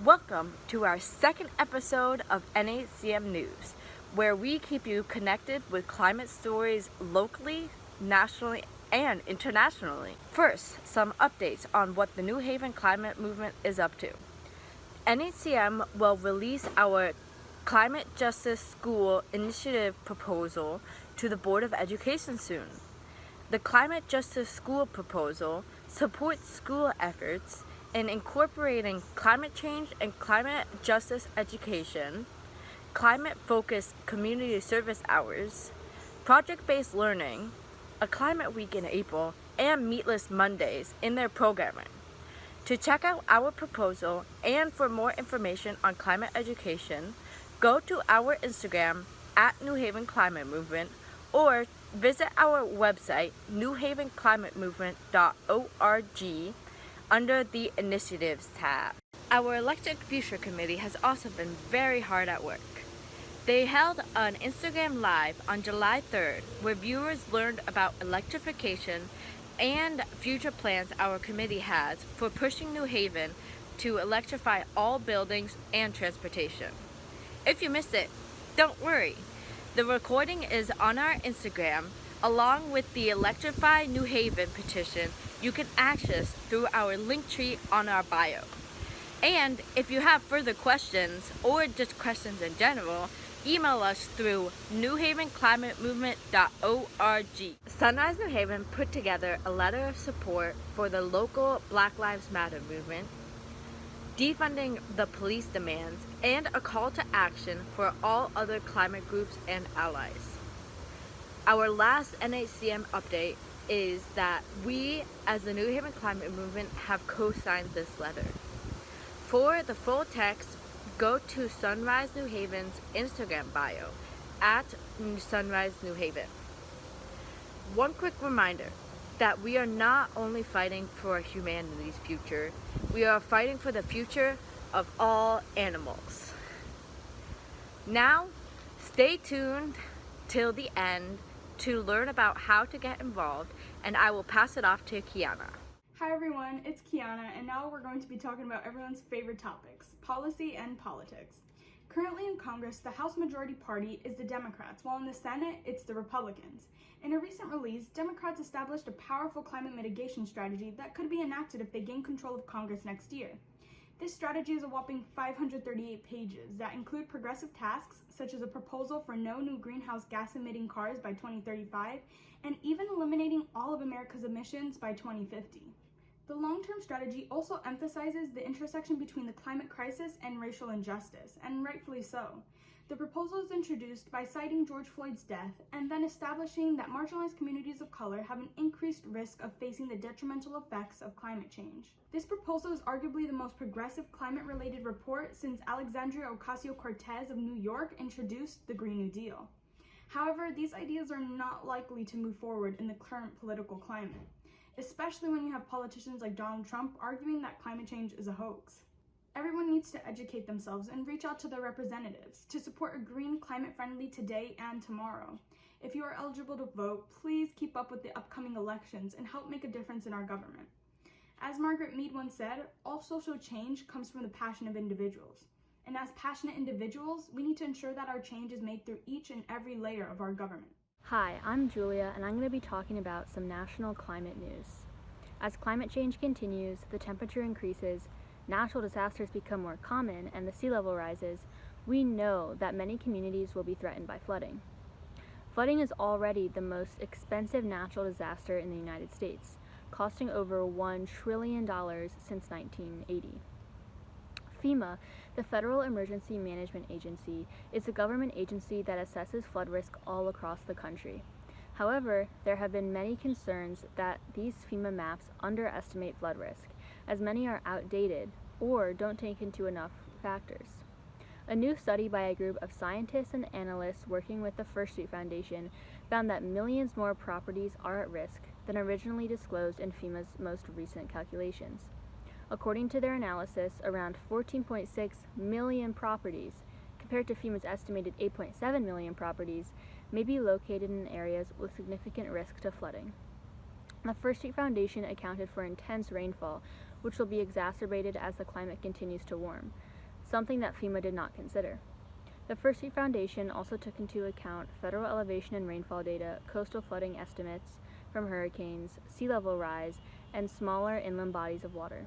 Welcome to our second episode of NHCM News, where we keep you connected with climate stories locally, nationally, and internationally. First, some updates on what the New Haven climate movement is up to. NHCM will release our Climate Justice School Initiative proposal to the Board of Education soon. The Climate Justice School proposal supports school efforts in incorporating climate change and climate justice education, climate-focused community service hours, project-based learning, a climate week in April, and meatless Mondays in their programming. To check out our proposal and for more information on climate education, go to our Instagram at New Haven Climate Movement or visit our website newhavenclimatemovement.org under the Initiatives tab. Our Electric Future Committee has also been very hard at work. They held an Instagram Live on July 3rd where viewers learned about electrification and future plans our committee has for pushing New Haven to electrify all buildings and transportation. If you missed it, don't worry. The recording is on our Instagram, along with the Electrify New Haven petition you can access through our link tree on our bio. And if you have further questions or just questions in general, email us through newhavenclimatemovement.org. Sunrise New Haven put together a letter of support for the local Black Lives Matter movement, defunding the police demands, and a call to action for all other climate groups and allies. Our last NHCM update is that we, as the New Haven Climate Movement, have co-signed this letter. For the full text, go to Sunrise New Haven's Instagram bio at Sunrise New Haven. One quick reminder that we are not only fighting for humanity's future, we are fighting for the future of all animals. Now, stay tuned till the end to learn about how to get involved, and I will pass it off to Kiana. Hi everyone, it's Kiana, and now we're going to be talking about everyone's favorite topics, policy and politics. Currently in Congress, the House Majority Party is the Democrats, while in the Senate, it's the Republicans. In a recent release, Democrats established a powerful climate mitigation strategy that could be enacted if they gain control of Congress next year. This strategy is a whopping 538 pages that include progressive tasks, such as a proposal for no new greenhouse gas-emitting cars by 2035, and even eliminating all of America's emissions by 2050. The long-term strategy also emphasizes the intersection between the climate crisis and racial injustice, and rightfully so. The proposal is introduced by citing George Floyd's death and then establishing that marginalized communities of color have an increased risk of facing the detrimental effects of climate change. This proposal is arguably the most progressive climate-related report since Alexandria Ocasio-Cortez of New York introduced the Green New Deal. However, these ideas are not likely to move forward in the current political climate, especially when you have politicians like Donald Trump arguing that climate change is a hoax. Everyone needs to educate themselves and reach out to their representatives to support a green, climate-friendly today and tomorrow. If you are eligible to vote, please keep up with the upcoming elections and help make a difference in our government. As Margaret Mead once said, all social change comes from the passion of individuals. And as passionate individuals, we need to ensure that our change is made through each and every layer of our government. Hi, I'm Julia, and I'm going to be talking about some national climate news. As climate change continues, the temperature increases, natural disasters become more common, and the sea level rises, we know that many communities will be threatened by flooding. Flooding is already the most expensive natural disaster in the United States, costing over $1 trillion since 1980. FEMA, the Federal Emergency Management Agency, is a government agency that assesses flood risk all across the country. However, there have been many concerns that these FEMA maps underestimate flood risk, as many are outdated or don't take into enough factors. A new study by a group of scientists and analysts working with the First Street Foundation found that millions more properties are at risk than originally disclosed in FEMA's most recent calculations. According to their analysis, around 14.6 million properties, compared to FEMA's estimated 8.7 million properties, may be located in areas with significant risk to flooding. The First Street Foundation accounted for intense rainfall, which will be exacerbated as the climate continues to warm. something that FEMA did not consider. The First Street Foundation also took into account federal elevation and rainfall data, coastal flooding estimates from hurricanes, sea level rise, and smaller inland bodies of water.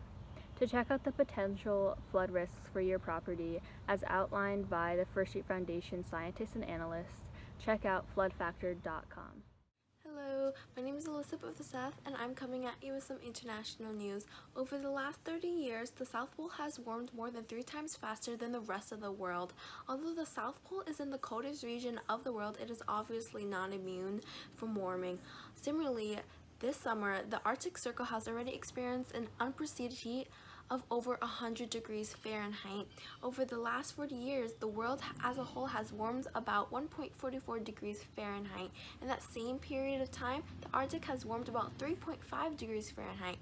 To check out the potential flood risks for your property, as outlined by the First Street Foundation scientists and analysts, check out floodfactor.com. Hello, my name is Elizabeth Seth, and I'm coming at you with some international news. Over the last 30 years, the South Pole has warmed more than 3 times faster than the rest of the world. Although the South Pole is in the coldest region of the world, it is obviously not immune from warming. Similarly, this summer, the Arctic Circle has already experienced an unprecedented heat of over 100 degrees Fahrenheit. Over the last 40 years, the world as a whole has warmed about 1.44 degrees Fahrenheit. In that same period of time, the Arctic has warmed about 3.5 degrees Fahrenheit.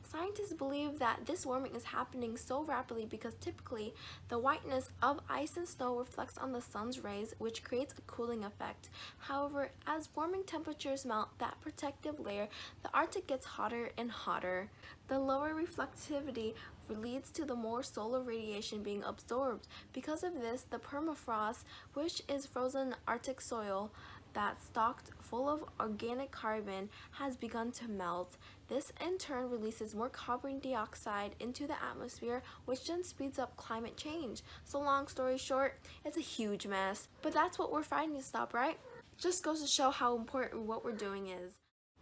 Scientists believe that this warming is happening so rapidly because typically the whiteness of ice and snow reflects on the sun's rays, which creates a cooling effect. However, as warming temperatures melt that protective layer, the Arctic gets hotter and hotter. The lower reflectivity leads to the more solar radiation being absorbed. Because of this, the permafrost, which is frozen Arctic soil that's stocked full of organic carbon, has begun to melt. This in turn releases more carbon dioxide into the atmosphere, which then speeds up climate change. So long story short, it's a huge mess. But that's what we're fighting to stop, right? Just goes to show how important what we're doing is.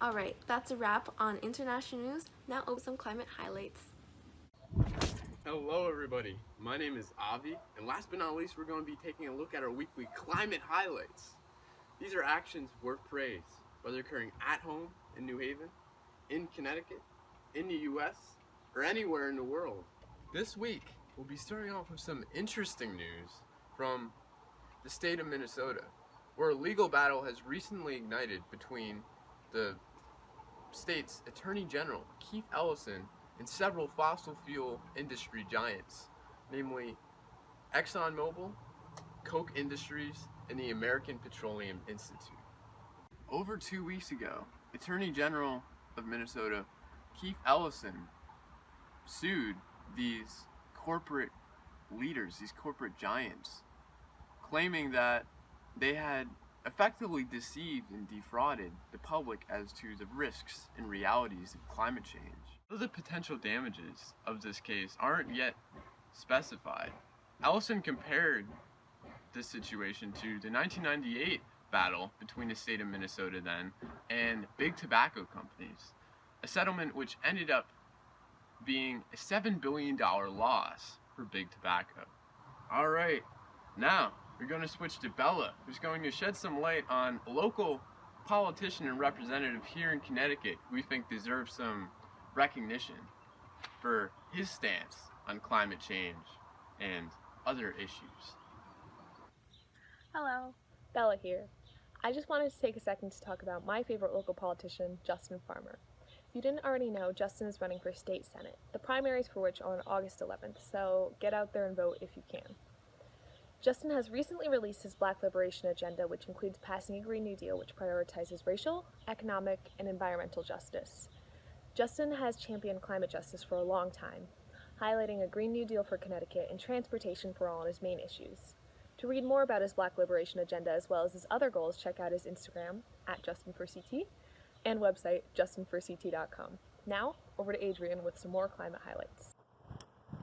Alright, that's a wrap on international news. Now over some climate highlights. Hello everybody, my name is Avi, and last but not least we're going to be taking a look at our weekly climate highlights. These are actions worth praise, whether occurring at home in New Haven, in Connecticut, in the US, or anywhere in the world. This week we'll be starting off with some interesting news from the state of Minnesota, where a legal battle has recently ignited between the state's Attorney General, Keith Ellison, and several fossil fuel industry giants, namely ExxonMobil, Koch Industries, and the American Petroleum Institute. Over 2 weeks ago, Attorney General of Minnesota, Keith Ellison, sued these corporate leaders, these corporate giants, claiming that they had effectively deceived and defrauded the public as to the risks and realities of climate change. Though the potential damages of this case aren't yet specified, Ellison compared this situation to the 1998 battle between the state of Minnesota then and big tobacco companies, a settlement which ended up being a $7 billion loss for big tobacco. Alright, now we're going to switch to Bella, who's going to shed some light on a local politician and representative here in Connecticut who we think deserves some recognition for his stance on climate change and other issues. Hello, Bella here. I just wanted to take a second to talk about my favorite local politician, Justin Farmer. If you didn't already know, Justin is running for state senate, the primaries for which are on August 11th, so get out there and vote if you can. Justin has recently released his Black Liberation Agenda, which includes passing a Green New Deal which prioritizes racial, economic, and environmental justice. Justin has championed climate justice for a long time, highlighting a Green New Deal for Connecticut and transportation for all on his main issues. To read more about his Black Liberation Agenda as well as his other goals, check out his Instagram @JustinForCT and website justinforct.com. Now, over to Adrian with some more climate highlights.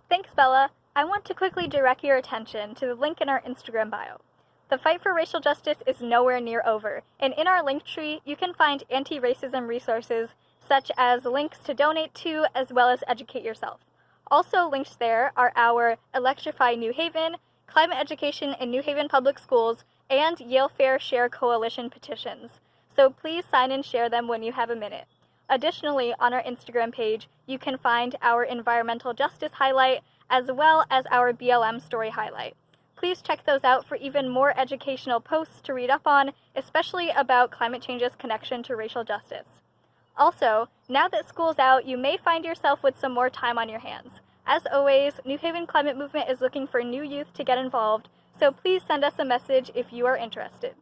Thanks, Bella. I want to quickly direct your attention to the link in our Instagram bio. The fight for racial justice is nowhere near over, and in our link tree, you can find anti-racism resources such as links to donate to as well as educate yourself. Also linked there are our Electrify New Haven, Climate Education in New Haven Public Schools, and Yale Fair Share Coalition petitions. So please sign and share them when you have a minute. Additionally, on our Instagram page, you can find our environmental justice highlight as well as our BLM story highlight. Please check those out for even more educational posts to read up on, especially about climate change's connection to racial justice. Also, now that school's out, you may find yourself with some more time on your hands. As always, New Haven Climate Movement is looking for new youth to get involved, so please send us a message if you are interested.